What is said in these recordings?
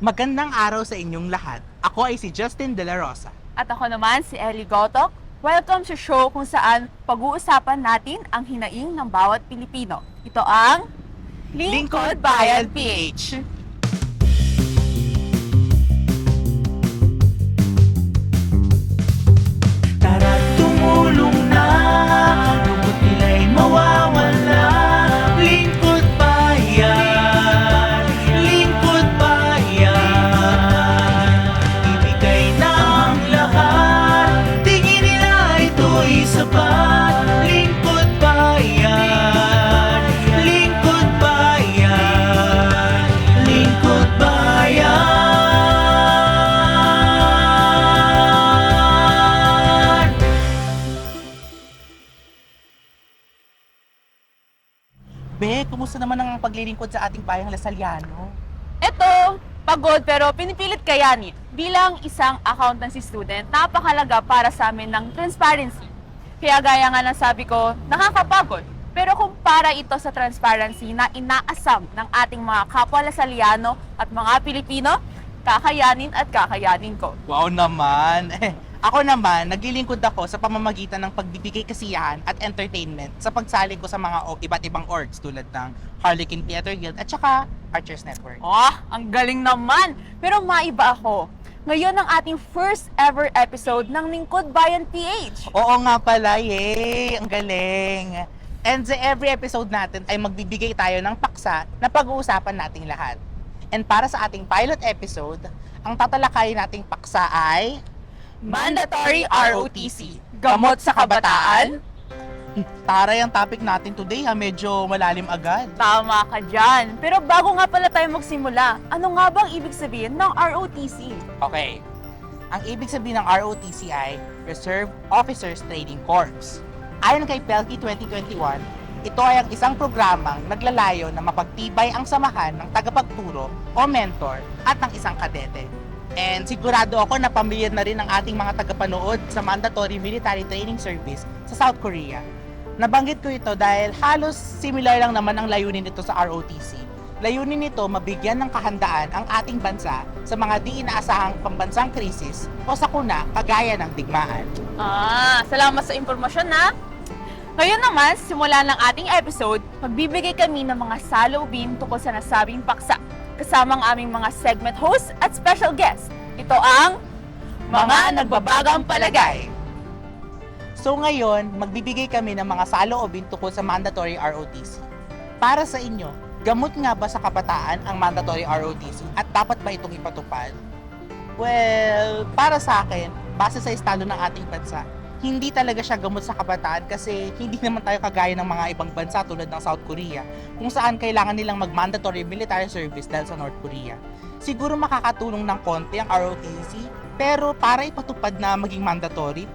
Magandang araw sa inyong lahat. Ako ay si Justin De La Rosa. At ako naman si Ellie Gotok. Welcome sa show kung saan pag-uusapan natin ang hinaing ng bawat Pilipino. Ito ang Lingkod Bayan PH. Tara tumulong na, lungkot nila'y mawawala. Lingkod bayan, lingkod bayan. Ibigay ng lahat, tingin nila ito'y sapat. Lingkod bayan, lingkod bayan, lingkod bayan. Be, kumusta naman ang paglilingkod sa ating bayang Lasaliano? Ito, pagod pero pinipilit kayanin. Bilang isang accountancy student, napakalaga para sa amin ng transparency. Kaya gaya nga ng sabi ko, nakakapagod. Pero kung para ito sa transparency na inaasam ng ating mga kapwa Lasaliano at mga Pilipino, kakayanin at kakayanin ko. Wow naman! Ako naman, naglilingkod ako sa pamamagitan ng pagbibigay kasiyahan at entertainment sa pagsaling ko sa mga iba't ibang orgs tulad ng Harlequin Theater Guild at saka Archers Network. Ang galing naman! Pero maiba ako. Ngayon ang ating first ever episode ng Lingkod Bayan PH. Oo nga pala, yay! Ang galing! And sa every episode natin ay magbibigay tayo ng paksa na pag-uusapan nating lahat. And para sa ating pilot episode, ang tatalakayin nating paksa ay Mandatory ROTC. Gamot sa kabataan? Taray ang topic natin today ha, medyo malalim agad. Tama ka dyan. Pero bago nga pala tayo magsimula, ano nga bang ibig sabihin ng ROTC? Okay, ang ibig sabihin ng ROTC ay Reserve Officers Training Corps. Ayon kay PELCI 2021, ito ay ang isang programang naglalayo na mapagtibay ang samahan ng tagapagturo o mentor at ng isang kadete. And sigurado ako na pamilyar na rin ang ating mga tagapanood sa Mandatory Military Training Service sa South Korea. Nabanggit ko ito dahil halos similar lang naman ang layunin nito sa ROTC. Layunin nito mabigyan ng kahandaan ang ating bansa sa mga di inaasahang pambansang krisis o sakuna kagaya ng digmaan. Salamat sa impormasyon na. Ngayon naman, simula ng ating episode, magbibigay kami ng mga saloobin tungkol sa nasabing paksa, kasama ang aming mga segment host at special guest. Ito ang Mga Nagbabagang Palagay. So ngayon, magbibigay kami ng mga saloobin tungkol sa mandatory ROTC. Para sa inyo, gamot nga ba sa kabataan ang mandatory ROTC at dapat ba itong ipatupad? Well, para sa akin, base sa estado ng ating bansa, hindi talaga siya gamot sa kabataan kasi hindi naman tayo kagaya ng mga ibang bansa tulad ng South Korea kung saan kailangan nilang mag-mandatory military service dahil sa North Korea. Siguro makakatulong ng konti ang ROTC, pero para ipatupad na maging mandatory,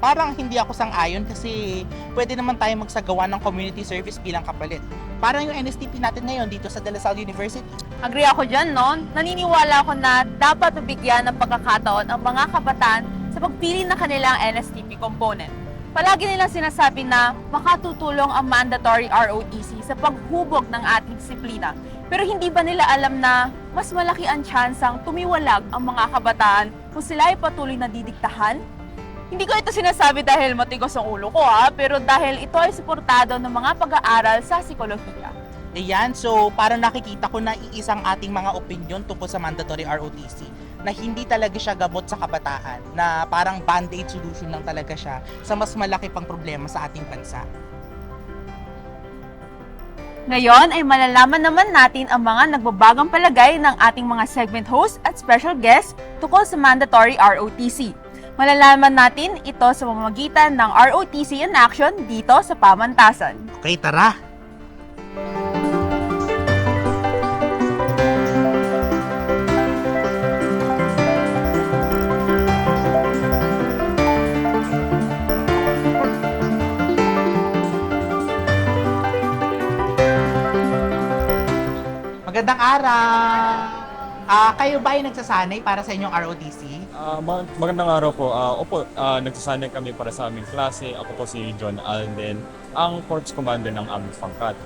parang hindi ako sang-ayon kasi pwede naman tayo magsagawa ng community service bilang kapalit. Parang yung NSTP natin ngayon dito sa De La Salle University. Agree ako dyan, no? Naniniwala ako na dapat mabigyan ng pagkakataon ang mga kabataan sa pagpili ng kanilang NSTP component. Palagi nilang sinasabi na makatutulong ang mandatory ROTC sa paghubog ng ating disiplina. Pero hindi ba nila alam na mas malaki ang tsansang tumiwalag ang mga kabataan kung sila ay patuloy na didiktahan? Hindi ko ito sinasabi dahil matigos ang ulo ko pero dahil ito ay suportado ng mga pag-aaral sa psikolohiya. Ayan, so parang nakikita ko na iisang ating mga opinion tungkol sa mandatory ROTC na hindi talaga siya gamot sa kabataan, na parang band-aid solution lang talaga siya sa mas malaki pang problema sa ating bansa. Ngayon ay malalaman naman natin ang mga nagbabagang palagay ng ating mga segment host at special guest tungkol sa mandatory ROTC. Malalaman natin ito sa pamamagitan ng ROTC in action dito sa Pamantasan. Okay, tara! Magandang araw! Kayo ba ay nagsasanay para sa inyong ROTC? Magandang araw po. Nagsasanay kami para sa aming klase. Ako po si John Alden, ang Corps Commander ng aming pangkat.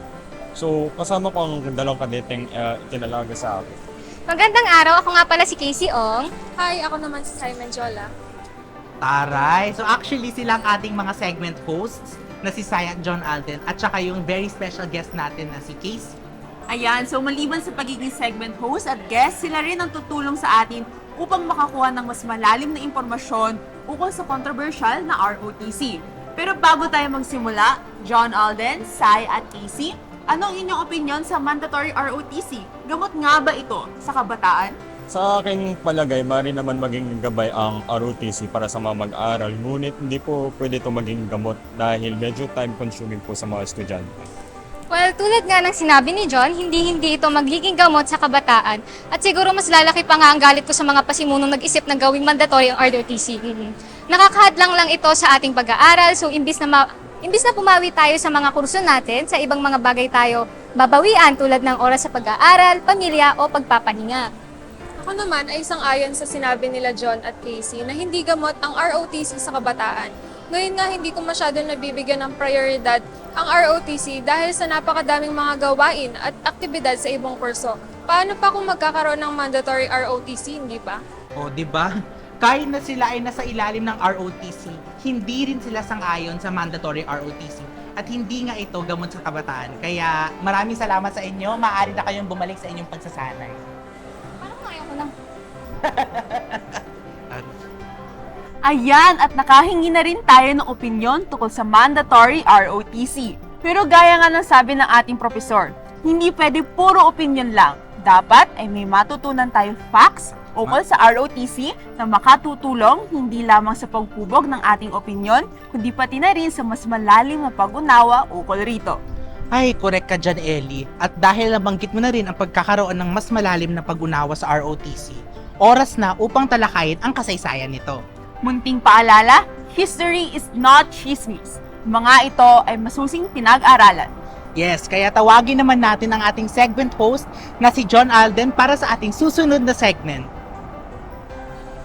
So, kasama ko ang dalawang kadeteng itinalaga sa akin. Magandang araw, ako nga pala si Casey Ong. Hi, ako naman si Simon Jola. Taray! So actually sila ang ating mga segment hosts na si Sai at John Alden at saka yung very special guest natin na si Casey. Ayan, so maliban sa pagiging segment host at guest, sila rin ang tutulong sa atin upang makakuha ng mas malalim na impormasyon ukol sa controversial na ROTC. Pero bago tayo magsimula, John Alden, Sai at Casey, anong inyong opinion sa mandatory ROTC? Gamot nga ba ito sa kabataan? Sa aking palagay, maaari naman maging gabay ang ROTC para sa mga mag-aaral, ngunit hindi po pwede ito maging gamot dahil medyo time-consuming po sa mga estudyante. Well, tulad nga ng sinabi ni John, hindi ito magiging gamot sa kabataan. At siguro mas lalaki pa nga ang galit ko sa mga pasimunong nag-isip na gawing mandatory ang ROTC. Nakakahadlang lang ito sa ating pag-aaral, so imbis na pumawi tayo sa mga kurso natin, sa ibang mga bagay tayo babawian tulad ng oras sa pag-aaral, pamilya o pagpapahinga. Ako naman ay isang-ayon sa sinabi nila John at Casey na hindi gamot ang ROTC sa kabataan. Ngayon nga hindi ko masyadong nabibigyan ng prioridad ang ROTC dahil sa napakadaming mga gawain at aktibidad sa ibang kurso. Paano pa kung magkakaroon ng mandatory ROTC, hindi ba? O, di ba? Kahit na sila ay nasa ilalim ng ROTC, hindi rin sila sang-ayon sa mandatory ROTC. At hindi nga ito gamot sa kabataan. Kaya maraming salamat sa inyo. Maaari na kayong bumalik sa inyong pagsasanay. Parang ayoko lang. Ayan, at nakahingi na rin tayo ng opinyon tungkol sa mandatory ROTC. Pero gaya nga ng sabi ng ating profesor, hindi pwede puro opinyon lang. Dapat ay may matutunan tayo facts ukol sa ROTC na makatutulong hindi lamang sa pagpubog ng ating opinyon, kundi pati na rin sa mas malalim na pag-unawa ukol rito. Ay, correct ka dyan, Ellie. At dahil nabanggit mo na rin ang pagkakaroon ng mas malalim na pag-unawa sa ROTC, oras na upang talakayin ang kasaysayan nito. Munting paalala, history is not chismis. Mga ito ay masusing pinag-aralan. Yes, kaya tawagin naman natin ang ating segment host na si John Alden para sa ating susunod na segment.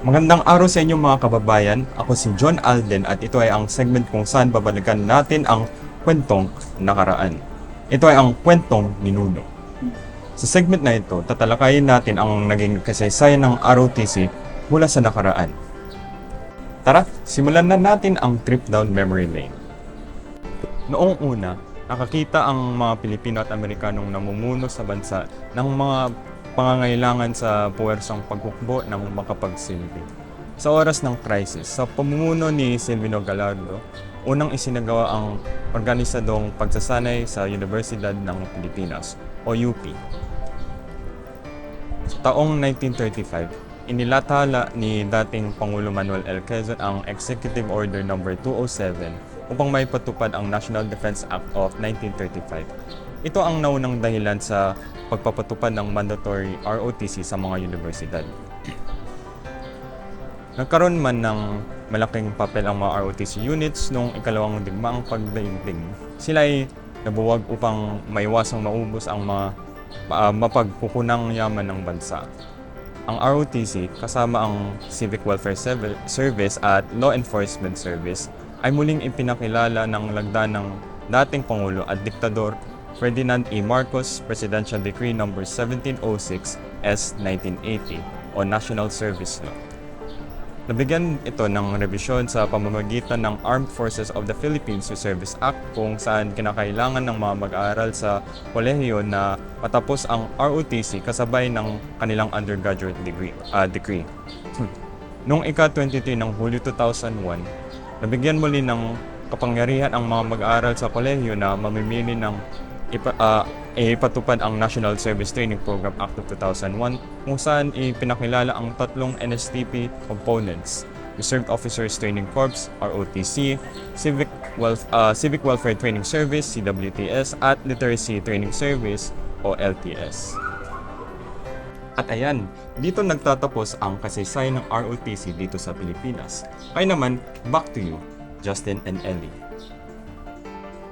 Magandang araw sa inyo mga kababayan. Ako si John Alden at ito ay ang segment kung saan babalikan natin ang kwentong nakaraan. Ito ay ang kwentong ninuno. Sa segment na ito, tatalakayin natin ang naging kasaysayan ng ROTC mula sa nakaraan. Tara, simulan na natin ang trip down memory lane. Noong una, nakakita ang mga Pilipino at Amerikanong namumuno sa bansa ng mga pangangailangan sa puwersang paghukbo ng makapagsilbi. Sa oras ng crisis, sa pamumuno ni Silvino Gallardo, unang isinagawa ang organisadong pagsasanay sa Universidad ng Pilipinas o UP. Sa taong 1935, inilathala ni dating Pangulo Manuel L. Quezon ang Executive Order No. 207 upang maipatupad ang National Defense Act of 1935. Ito ang naunang dahilan sa pagpapatupad ng mandatory ROTC sa mga universidad. Nagkaroon man ng malaking papel ang mga ROTC units noong ikalawang digmaang pagdaigdig. Sila ay nabuwag upang maiwasang maubos ang mga mapagkukunang yaman ng bansa. Ang ROTC, kasama ang Civic Welfare Service at Law Enforcement Service, ay muling ipinakilala ng lagda ng dating Pangulo at Diktador Ferdinand E. Marcos Presidential Decree No. 1706 S. 1980 o National Service Law. Nabigyan ito ng revisyon sa pamamagitan ng Armed Forces of the Philippines Reservice Act kung saan kinakailangan ng mga mag-aaral sa kolehiyo na matapos ang ROTC kasabay ng kanilang undergraduate degree. Noong ika-23 ng Hulyo 2001, nabigyan muli ng kapangyarihan ang mga mag-aaral sa kolehiyo na mamimili ng ipatupad ang National Service Training Program Act of 2001 kung saan ipinakilala ang tatlong NSTP components: Reserved Officers Training Corps, ROTC, Civic Welfare Training Service, CWTS, at Literacy Training Service, o LTS. At ayan, dito nagtatapos ang kasaysayan ng ROTC dito sa Pilipinas. Kaya naman, back to you, Justin and Ellie.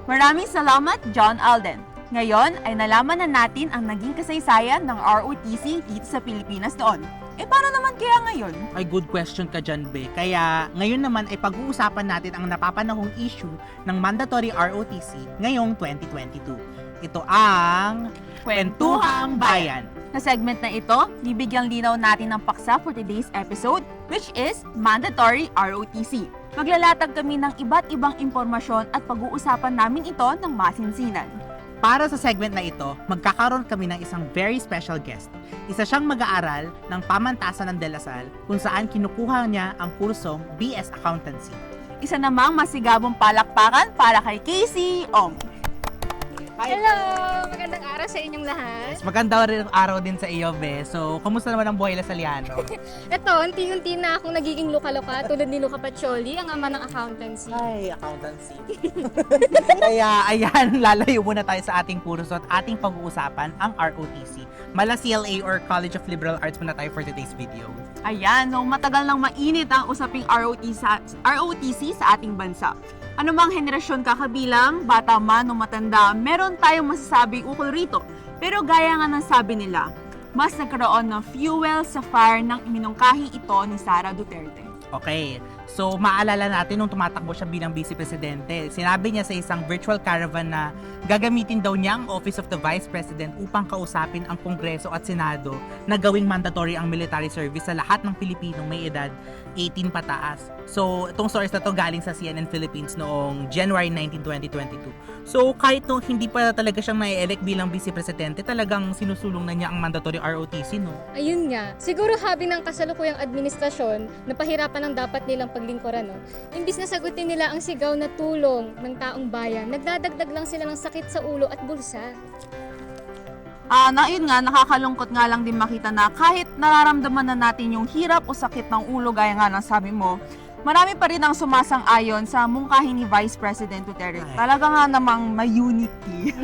Maraming salamat, John Alden. Ngayon ay nalaman na natin ang naging kasaysayan ng ROTC dito sa Pilipinas noon. Paano naman kaya ngayon? Ay, good question ka dyan, Be. Kaya ngayon naman ay pag-uusapan natin ang napapanahong issue ng mandatory ROTC ngayong 2022. Ito ang Kwentuhang Bayan. Sa segment na ito, bibigyang linaw natin ng paksa for today's episode, which is Mandatory ROTC. Maglalatag kami ng iba't ibang impormasyon at pag-uusapan namin ito ng masinsinan. Para sa segment na ito, magkakaroon kami ng isang very special guest. Isa siyang mag-aaral ng pamantasan ng De La Salle kung saan kinukuha niya ang kursong BS Accountancy. Isa namang masigabong palakpakan para kay Casey Ong. Hello! Magandang araw sa inyong lahat. Yes, maganda rin ang araw din sa iyo, Be. So, kamusta naman ang buhay Lasaliano? Ito, unti-unti na akong nagiging luka-luka tulad ni Luca Pacioli, ang ama ng accountancy. Ay, accountancy. Kaya, ayan, lalayo muna tayo sa ating kurso at ating pag-uusapan ang ROTC. Mala CLA or College of Liberal Arts muna tayo for today's video. Ayan, so matagal nang mainit ang usaping ROTC sa ating bansa. Anumang henerasyon kakabilang, bata man o matanda, meron tayong masasabing ukol rito. Pero gaya nga ng sabi nila, mas nagkaroon ng fuel sa fire ng iminungkahing ito ni Sara Duterte. Okay, so maalala natin nung tumatakbo siya bilang Vice Presidente, sinabi niya sa isang virtual caravan na gagamitin daw niya ang Office of the Vice President upang kausapin ang Kongreso at Senado na gawing mandatory ang military service sa lahat ng Pilipinong may edad 18 pataas. So, itong source na to galing sa CNN Philippines noong January 19, 2022. So, kahit nung hindi pa talaga siyang nai-elect bilang Vice Presidente, talagang sinusulong na niya ang mandatory ROTC, no? Ayun nga, siguro habi ng kasalukuyang administrasyon na pahirapan ang dapat nilang paglingkuran, no? Imbis na sagutin nila ang sigaw na tulong ng taong bayan, nagdadagdag lang sila ng sakit sa ulo at bulsa. Yun nga, nakakalungkot nga lang din makita na kahit nararamdaman na natin yung hirap o sakit ng ulo, gaya nga ng sabi mo, marami pa rin ang sumasang-ayon sa mungkahi ni Vice President Duterte. Talaga nga namang may unity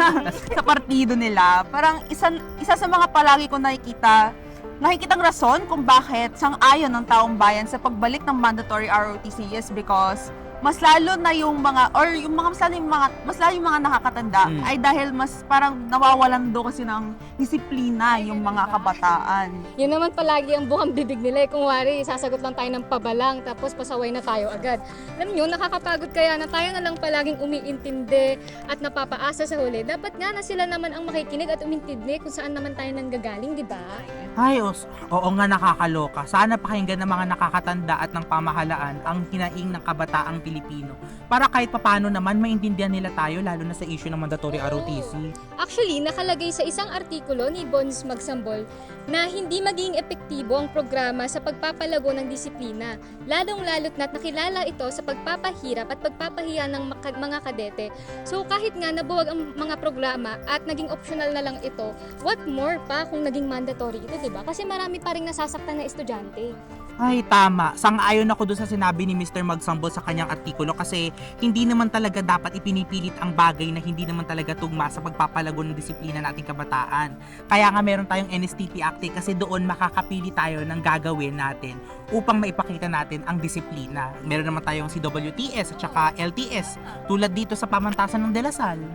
sa partido nila. Parang isa sa mga palagi ko nakikitang rason kung bakit sang-ayon ng taong bayan sa pagbalik ng mandatory ROTC is because mas lalo na yung mga mas lalo yung mga nakakatanda ay dahil mas parang nawawalan do kasi ng disiplina yung mga kabataan. Yun naman palagi ang bukang bibig nila. Kung wari, sasagot lang tayo ng pabalang tapos pasaway na tayo agad. Alam nyo, nakakapagod kaya na tayo na lang palaging umiintindi at napapaasa sa huli. Dapat nga na sila naman ang makikinig at umintindi kung saan naman tayo nanggagaling, di ba? Ay, oo nga, nakakaloka. Sana pakinggan ng mga nakakatanda at ng pamahalaan ang hinaing ng kabataang Pilipino para kahit papano naman maintindihan nila tayo lalo na sa issue ng mandatory ROTC. Actually, nakalagay sa isang artikulo ni Bones Magsambol na hindi maging epektibo ang programa sa pagpapalago ng disiplina, lalong-lalot na't nakilala ito sa pagpapahirap at pagpapahiya ng mga kadete. So kahit nga nabuwag ang mga programa at naging optional na lang ito, what more pa kung naging mandatory ito, diba? Kasi marami pa rin nasasaktan na estudyante. Ay, tama. Sang-ayon ako doon sa sinabi ni Mr. Magsambol sa kanyang artikulo kasi hindi naman talaga dapat ipinipilit ang bagay na hindi naman talaga tugma sa pagpapalago ng disiplina nating kabataan. Kaya nga meron tayong NSTP Act kasi doon makakapili tayo ng gagawin natin upang maipakita natin ang disiplina. Meron naman tayong CWTS at saka LTS tulad dito sa pamantasan ng De La Salle.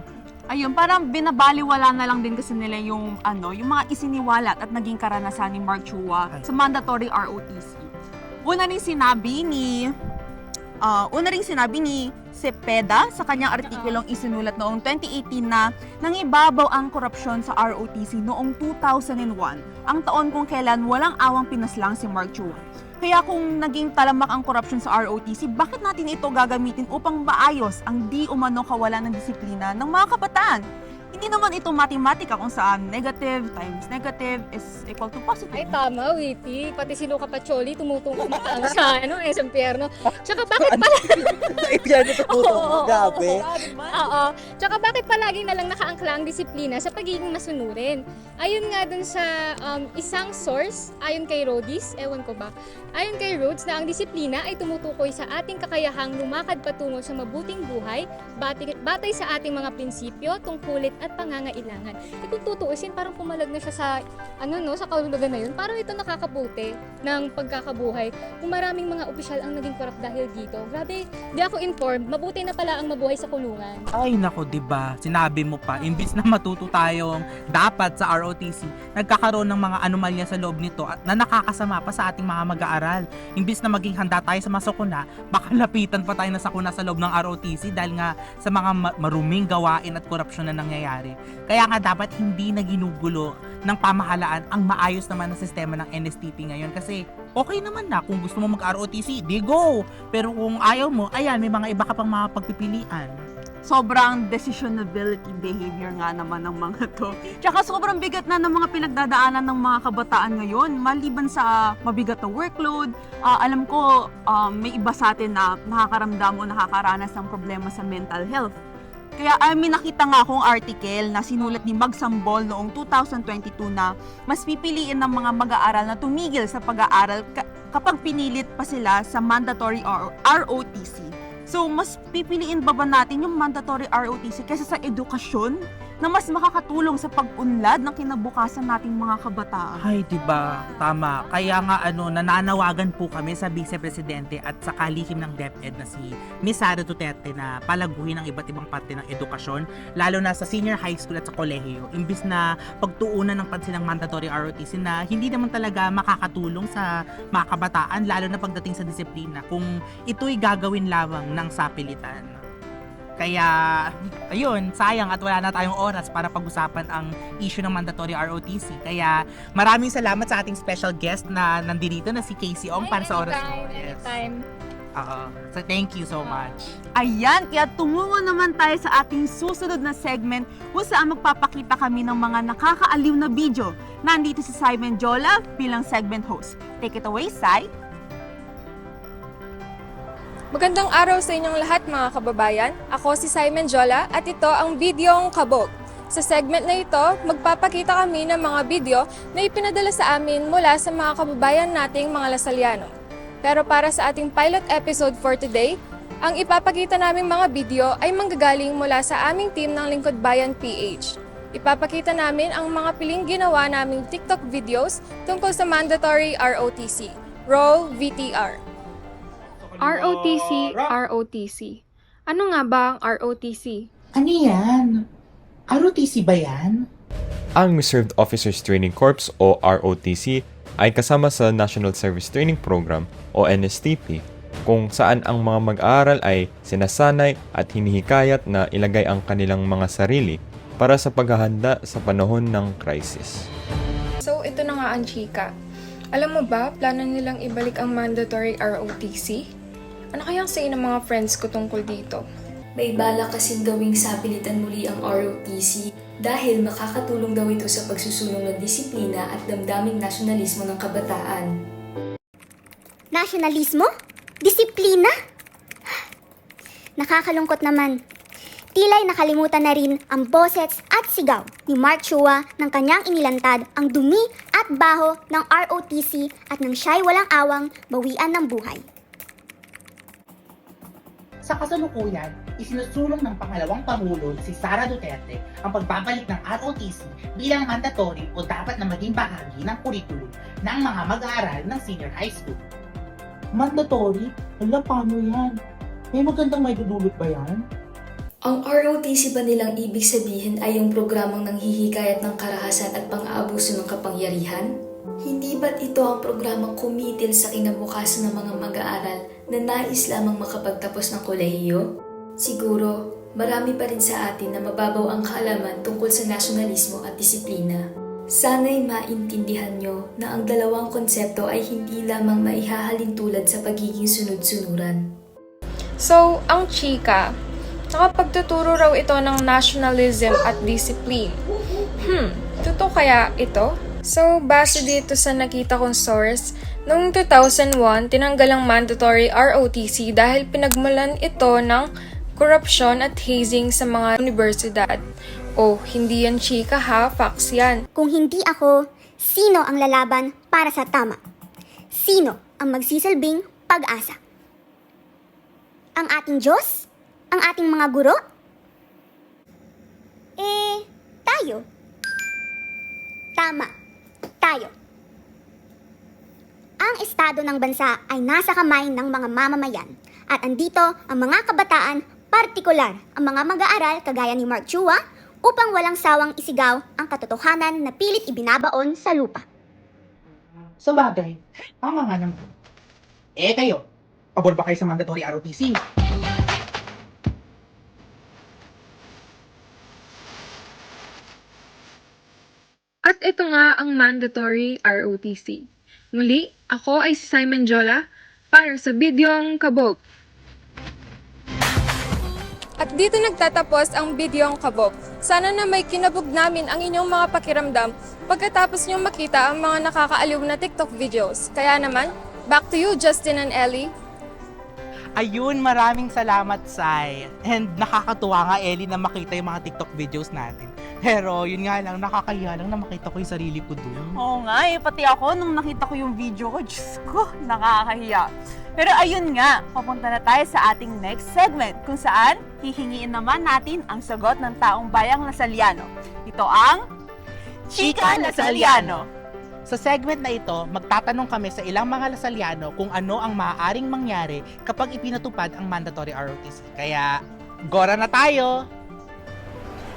Ayun, parang binabaliwala na lang din kasi nila yung mga isiniwalat at naging karanasan ni Mark Chua sa mandatory ROTC. Una ring sinabi ni Cepeda sa kanyang artikulong isinulat noong 2018 na nangibabaw ang korupsyon sa ROTC noong 2001, ang taon kung kailan walang awang pinaslang si Mark Chua. Kaya kung naging talamak ang korupsyon sa ROTC, bakit natin ito gagamitin upang maayos ang di umano kawalan ng disiplina ng mga kabataan? Hindi naman ito matematika kung saan negative times negative is equal to positive. Ay, tama, witty. Pati si Luca Pacioli tumutungkol mataang sa sa impyerno. Tsaka bakit pala... Sa impyerno tumutungkol, gabi. Oo. Tsaka bakit palagi na lang nakaangkla ang disiplina sa pagiging masunurin? Ayon nga dun sa isang source, ayon kay Rhodes, ewan ko ba, ayon kay Rhodes na ang disiplina ay tumutukoy sa ating kakayahang lumakad patungo sa mabuting buhay, batay sa ating mga prinsipyo, tungkulit at pangangailangan. Kung tutuusin, parang pumalag na siya sa sa kahulugan na yun. Parang ito nakakabuti ng pagkakabuhay. Kung maraming mga opisyal ang naging korap dahil dito, grabe, di ako informed, mabuti na pala ang mabuhay sa kulungan. Ay nako, 'di ba? Sinabi mo pa, imbis na matuto tayong dapat sa ROTC, nagkakaroon ng mga anomalya sa loob nito at na nakakasama pa sa ating mga mag-aaral. Imbis na maging handa tayo sa masakuna, baka lapitan pa tayo na sakuna sa loob ng ROTC dahil nga sa mga maruming gawain at korupsyon na nangyayari. Kaya nga dapat hindi na ginugulo ng pamahalaan ang maayos naman na sistema ng NSTP ngayon. Kasi okay naman na kung gusto mo mag-ROTC, di go! Pero kung ayaw mo, ayan, may mga iba ka pang mga pagpipilian. Sobrang decisionability behavior nga naman ng mga to. Tsaka sobrang bigat na ng mga pinagdadaanan ng mga kabataan ngayon. Maliban sa mabigat na workload, alam ko may iba sa atin na nakakaramdam o nakakaranas ng problema sa mental health. Kaya may nakita nga akong article na sinulat ni Magsambol noong 2022 na mas pipiliin ng mga mag-aaral na tumigil sa pag-aaral kapag pinilit pa sila sa mandatory ROTC. So, mas pipiliin ba natin yung mandatory ROTC kaysa sa edukasyon na mas makakatulong sa pag-unlad ng kinabukasan nating mga kabataan? Ay, diba? Tama. Kaya nga nananawagan po kami sa Vice Presidente at sa kalihim ng DepEd na si Ms. Sara Duterte na palaguhin ang iba't ibang parte ng edukasyon, lalo na sa senior high school at sa kolehiyo. Imbis na pagtuunan ng pansin ng mandatory ROTC na hindi naman talaga makakatulong sa mga kabataan, lalo na pagdating sa disiplina, kung ito'y gagawin lamang ng sapilitan. Kaya, ayun, sayang at wala na tayong oras para pag-usapan ang issue ng mandatory ROTC. Kaya, maraming salamat sa ating special guest na nandito na si Casey Ong para sa oras. Anytime. So, thank you so much. Ayan, kaya tumungo naman tayo sa ating susunod na segment kung saan magpapakita kami ng mga nakakaaliw na video. Nandito si Simon Jola bilang segment host. Take it away, Sai. Magandang araw sa inyong lahat mga kababayan. Ako si Simon Jola at ito ang Bidyong Kabog. Sa segment na ito, magpapakita kami ng mga video na ipinadala sa amin mula sa mga kababayan nating mga Lasalliano. Pero para sa ating pilot episode for today, ang ipapakita naming mga video ay manggagaling mula sa aming team ng Lingkod Bayan PH. Ipapakita namin ang mga piling ginawa naming TikTok videos tungkol sa mandatory ROTC. Roll VTR. ROTC. Ano nga ba ang ROTC? Ano yan? ROTC ba yan? Ang Reserved Officers Training Corps o ROTC ay kasama sa National Service Training Program o NSTP, kung saan ang mga mag-aaral ay sinasanay at hinihikayat na ilagay ang kanilang mga sarili para sa paghahanda sa panahon ng crisis. So, ito na nga ang chika. Alam mo ba, plano nilang ibalik ang mandatory ROTC? Ano kayang say ng mga friends ko tungkol dito? May balak kasing gawing sapilitan muli ang ROTC dahil makakatulong daw ito sa pagsusulong ng disiplina at damdaming nasyonalismo ng kabataan. Nasyonalismo? Disiplina? Nakakalungkot naman. Tila'y nakalimutan na rin ang boses at sigaw ni Mark Chua ng kanyang inilantad ang dumi at baho ng ROTC at nang siya'y walang awang bawian ng buhay. Sa kasalukuyan, isinusulong ng pangalawang Pangulo si Sara Duterte ang pagbabalik ng ROTC bilang mandatory o dapat na maging bahagi ng kurikulum ng mga mag-aaral ng senior high school. Mandatory? Hala, paano yan? May magandang may dudulot ba yan? Ang ROTC ba nilang ibig sabihin ay yung programang nanghihikayat ng karahasan at pang-aabuso ng kapangyarihan? Hindi ba't ito ang programang kumitil sa kinabukasan ng mga mag-aaral na nais lamang makapagtapos ng kolehiyo? Siguro, marami pa rin sa atin na mababaw ang kaalaman tungkol sa nasyonalismo at disiplina. Sana'y maintindihan nyo na ang dalawang konsepto ay hindi lamang maihahalin tulad sa pagiging sunod-sunuran. So, ang chika, nakapagtuturo raw ito ng nationalism at discipline. Totoo kaya ito? So, base dito sa nakita kong source, noong 2001, tinanggal ang mandatory ROTC dahil pinagmulan ito ng korupsyon at hazing sa mga universidad. Oh, hindi yan chika ha, facts yan. Kung hindi ako, sino ang lalaban para sa tama? Sino ang magsisilbing pag-asa? Ang ating Diyos? Ang ating mga guro? Tayo. Tama. Tayo. Ang estado ng bansa ay nasa kamay ng mga mamamayan at andito ang mga kabataan, partikular ang mga mag-aaral kagaya ni Mark Chua upang walang sawang isigaw ang katotohanan na pilit ibinabaon sa lupa. Sa bagay, tama nga naman. Kayo, pabor ba kayo sa mandatory ROTC? At ito nga ang mandatory ROTC. Muli, ako ay si Simon Jola para sa Bidyong Kabog. At dito nagtatapos ang bidyong kabog. Sana na may kinabog namin ang inyong mga pakiramdam pagkatapos nyo makita ang mga nakakaaliw na TikTok videos. Kaya naman, back to you, Justin and Ellie. Ayun, maraming salamat, Sai. And nakakatuwa nga, Ellie, na makita yung mga TikTok videos natin. Pero yun nga lang, nakakahiya lang na makita ko yung sarili ko dun. Oo nga eh, pati ako nung nakita ko yung video ko, Diyos ko, nakakahiya. Pero ayun nga, papunta na tayo sa ating next segment kung saan hihingiin naman natin ang sagot ng taong bayang Lasaliano. Ito ang Chika Lasaliano. Sa segment na ito, magtatanong kami sa ilang mga Lasaliano kung ano ang maaaring mangyari kapag ipinatupad ang mandatory ROTC. Kaya, gora na tayo!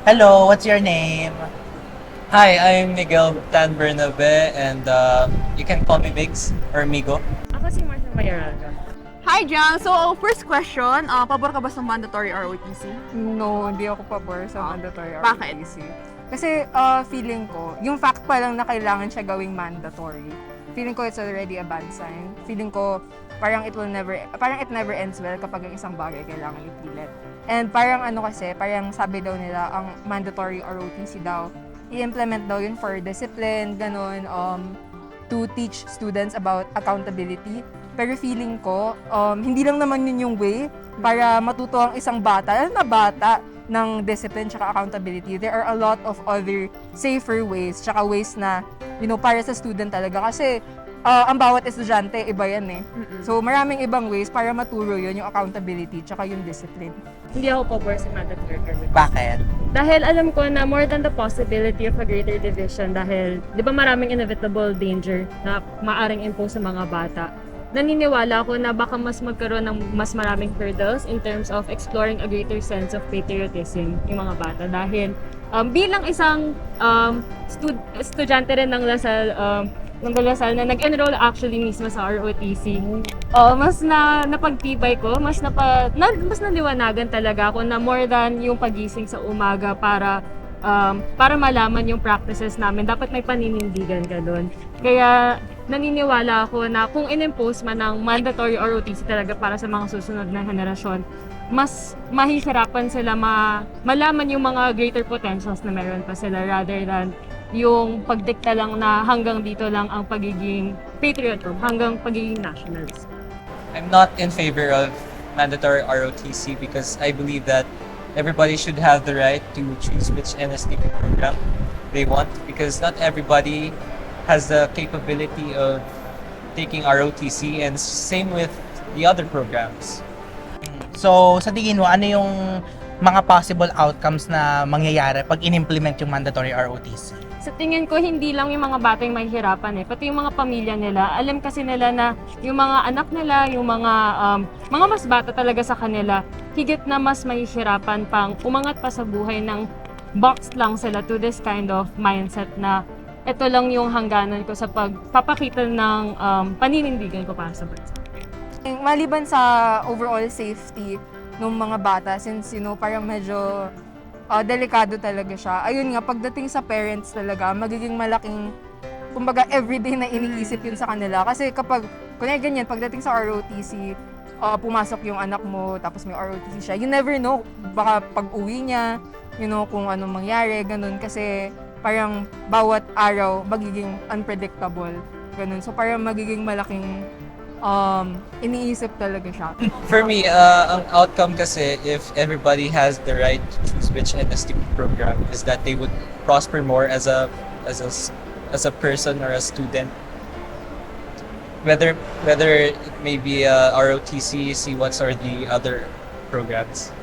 Hello, what's your name? Hi, I'm Miguel Tan Bernabe and you can call me Migs or Migo. Ako si Marcia Mayaraga. Hi, Jang! So, first question, pabor ka ba sa mandatory ROTC? No, hindi ako pabor sa mandatory Bakit? ROTC. Kasi feeling ko, yung fact pa lang na kailangan siya gawing mandatory, feeling ko it's already a bad sign. Feeling ko parang it never ends well kapag ang isang bagay kailangan ipilit. And parang parang sabi daw nila, ang mandatory ROTC daw, i-implement daw yun for discipline, ganun, to teach students about accountability. Pero feeling ko, hindi lang naman yun yung way para matuto ang isang bata, na bata, ng discipline tsaka accountability. There are a lot of other safer ways, tsaka ways na, para sa student talaga. Kasi, ang bawat estudyante, iba yan eh. So, maraming ibang ways para maturo yun, yung accountability tsaka yung discipline. Hindi ako pabor sa mandatory ROTC. Bakit? Dahil alam ko na more than the possibility of a greater division, dahil di ba maraming inevitable danger na maaring impose sa mga bata, naniniwala ako na baka mas magkaroon ng mas maraming hurdles in terms of exploring a greater sense of patriotism yung mga bata. Dahil bilang isang estudyante rin ng Lasal na nag-enroll actually mismo sa ROTC, mas napagtibay ko, mas naliwanagan talaga ako na more than yung pagising sa umaga para malaman yung practices namin, dapat may paninindigan ka doon. Kaya naniniwala ako na kung in-impose man ng mandatory ROTC talaga para sa mga susunod na henerasyon, mas mahihirapan sila malaman yung mga greater potentials na meron pa sila rather than yung pagdikta lang na hanggang dito lang ang pagiging patriot o hanggang pagiging nationalist. I'm not in favor of mandatory ROTC because I believe that everybody should have the right to choose which NSTP program they want because not everybody has the capability of taking ROTC and same with the other programs. So, sa tingin mo, ano yung mga possible outcomes na mangyayari pag in-implement yung mandatory ROTC? Sa tingin ko, hindi lang yung mga bata yung mahihirapan pati yung mga pamilya nila. Alam kasi nila na yung mga anak nila, yung mga mas bata talaga sa kanila, higit na mas mahihirapan pang umangat pa sa buhay ng box lang sila to this kind of mindset na ito lang yung hangganan ko sa pagpapakita ng paninindigan ko para sa bansa. Maliban sa overall safety ng mga bata, since parang medyo delikado talaga siya. Ayun nga, pagdating sa parents talaga, magiging malaking, kumbaga everyday na iniisip yun sa kanila. Kasi kapag, kunyari ganyan, pagdating sa ROTC, pumasok yung anak mo, tapos may ROTC siya, you never know, baka pag-uwi niya, kung anong mangyari, ganun. Kasi parang bawat araw, magiging unpredictable, ganun. So parang magiging malaking iniisip talaga siya. For me, ang outcome kasi if everybody has the right to choose which NSTP program is that they would prosper more as a person or a student. Whether it may be ROTC, C1s or the other programs.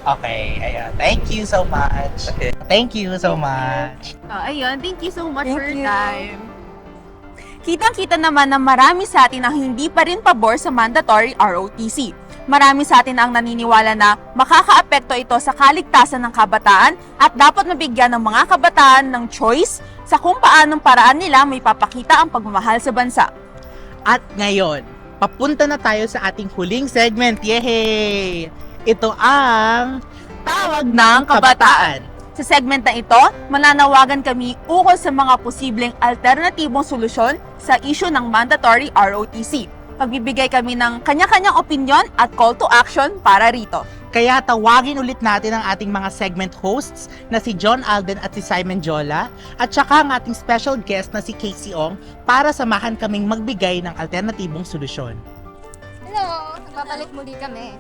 Okay, ayan. Thank you so much. Okay. Thank you so much. Ayun, thank you so much Thank for your you. time. Kitang-kita naman na marami sa atin ang hindi pa rin pabor sa mandatory ROTC. Marami sa atin ang naniniwala na makakaapekto ito sa kaligtasan ng kabataan at dapat mabigyan ng mga kabataan ng choice sa kung paanong paraan nila may papakita ang pagmamahal sa bansa. At ngayon, papunta na tayo sa ating huling segment. Yehey! Ito ang Tawag ng Kabataan. Sa segment na ito, mananawagan kami ukol sa mga posibleng alternatibong solusyon sa issue ng mandatory ROTC. Pagbibigay kami ng kanya-kanyang opinyon at call to action para rito. Kaya tawagin ulit natin ang ating mga segment hosts na si John Alden at si Simon Jola at saka ang ating special guest na si Casey Ong para samahan kaming magbigay ng alternatibong solusyon. Hello! Nagbabalik muli kami.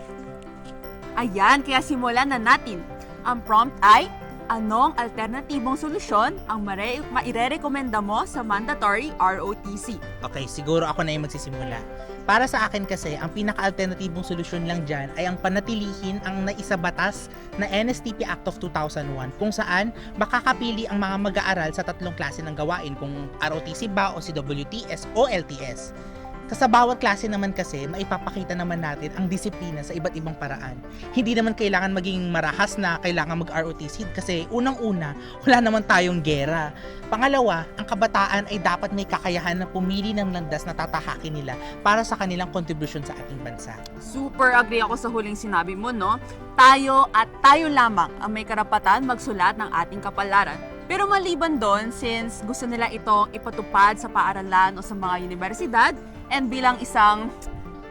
Ayan, kaya simulan na natin. Ang prompt ay, anong alternatibong solusyon ang mairerekomenda mo sa mandatory ROTC? Okay, siguro ako na yung magsisimula. Para sa akin kasi, ang pinaka-alternatibong solusyon lang dyan ay ang panatilihin ang naisabatas na NSTP Act of 2001 kung saan makakapili ang mga mag-aaral sa tatlong klase ng gawain kung ROTC ba o CWTS o LTS. Sa bawat klase naman kasi, maipapakita naman natin ang disiplina sa iba't ibang paraan. Hindi naman kailangan maging marahas na kailangan mag-ROTC kasi unang-una, wala naman tayong gera. Pangalawa, ang kabataan ay dapat may kakayahan na pumili ng landas na tatahakin nila para sa kanilang kontribusyon sa ating bansa. Super agree ako sa huling sinabi mo, no? Tayo at tayo lamang ang may karapatan magsulat ng ating kapalaran. Pero maliban doon, since gusto nila itong ipatupad sa paaralan o sa mga universidad, and bilang isang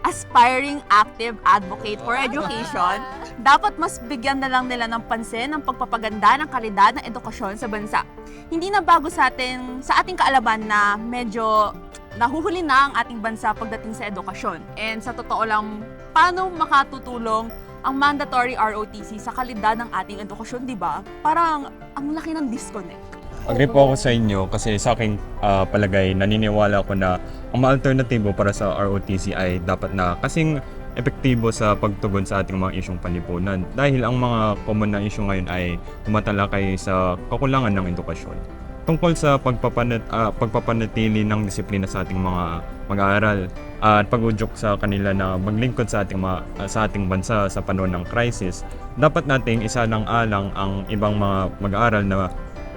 aspiring active advocate for education, dapat mas bigyan na lang nila ng pansin ang pagpapaganda ng kalidad ng edukasyon sa bansa. Hindi na bago sa ating kaalaman na medyo nahuhuli na ang ating bansa pagdating sa edukasyon. And sa totoo lang, paano makatutulong ang mandatory ROTC sa kalidad ng ating edukasyon, di ba? Parang ang laki ng disconnect. Agree po ako sa inyo kasi sa aking palagay, naniniwala ako na ang alternatibo para sa ROTC ay dapat na kasing epektibo sa pagtugon sa ating mga isyong panlipunan dahil ang mga common na issue ngayon ay tumatalakay sa kakulangan ng edukasyon. Tungkol sa pagpapanatili ng disiplina sa ating mga mag-aaral at pag-udyok sa kanila na maglingkod sa ating bansa sa panahon ng crisis, dapat nating isalang-alang ang ibang mga mag-aaral na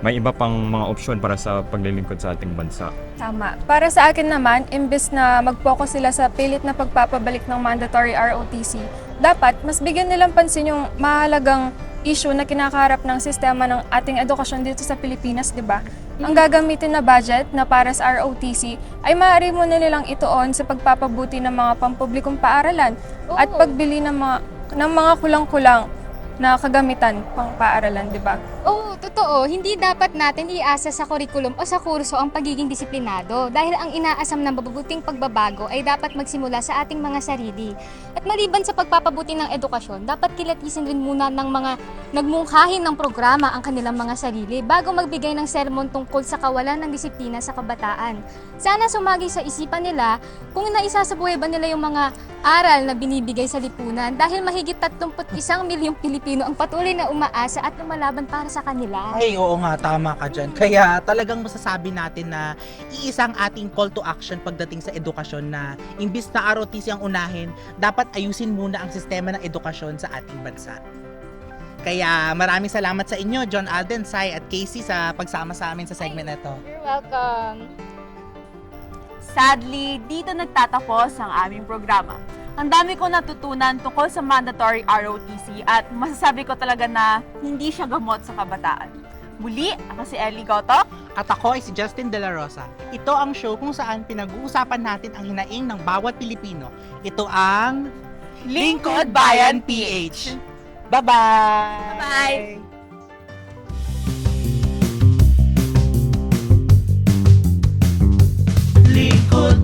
may iba pang mga opsyon para sa paglilingkod sa ating bansa. Tama. Para sa akin naman, imbes na mag-focus sila sa pilit na pagpapabalik ng mandatory ROTC, dapat mas bigyan nilang pansin yung mahalagang issue na kinakaharap ng sistema ng ating edukasyon dito sa Pilipinas, di ba? Ang gagamitin na budget na para sa ROTC ay maaari mo na nilang ituon sa pagpapabuti ng mga pampublikong paaralan at pagbili ng mga kulang-kulang na kagamitan pang paaralan, di ba? Oo, totoo. Hindi dapat natin iasa sa kurikulum o sa kurso ang pagiging disiplinado dahil ang inaasam ng mabubuting pagbabago ay dapat magsimula sa ating mga sarili. At maliban sa pagpapabuti ng edukasyon, dapat kilatisin rin muna ng mga nagmungkahin ng programa ang kanilang mga sarili bago magbigay ng sermon tungkol sa kawalan ng disiplina sa kabataan. Sana sumagi sa isipan nila kung naisasabuhay ba nila yung mga aral na binibigay sa lipunan dahil mahigit 31 milyong Pilipino ang patuloy na umaasa at lumalaban para sa kanila. Ay, oo nga, tama ka dyan. Kaya talagang masasabi natin na iisang ating call to action pagdating sa edukasyon na imbis na ROTC ang unahin, dapat ayusin muna ang sistema ng edukasyon sa ating bansa. Kaya maraming salamat sa inyo, John Alden, Sai at Casey sa pagsama sa amin sa segment na ito. You're welcome. Sadly, dito nagtatapos ang aming programa. Ang dami ko natutunan tungkol sa mandatory ROTC at masasabi ko talaga na hindi siya gamot sa kabataan. Muli, ako si Ellie Goto. At ako ay si Justin De La Rosa. Ito ang show kung saan pinag-uusapan natin ang hinaing ng bawat Pilipino. Ito ang Lingkod Bayan PH. Bye-bye! Bye-bye! Lingkod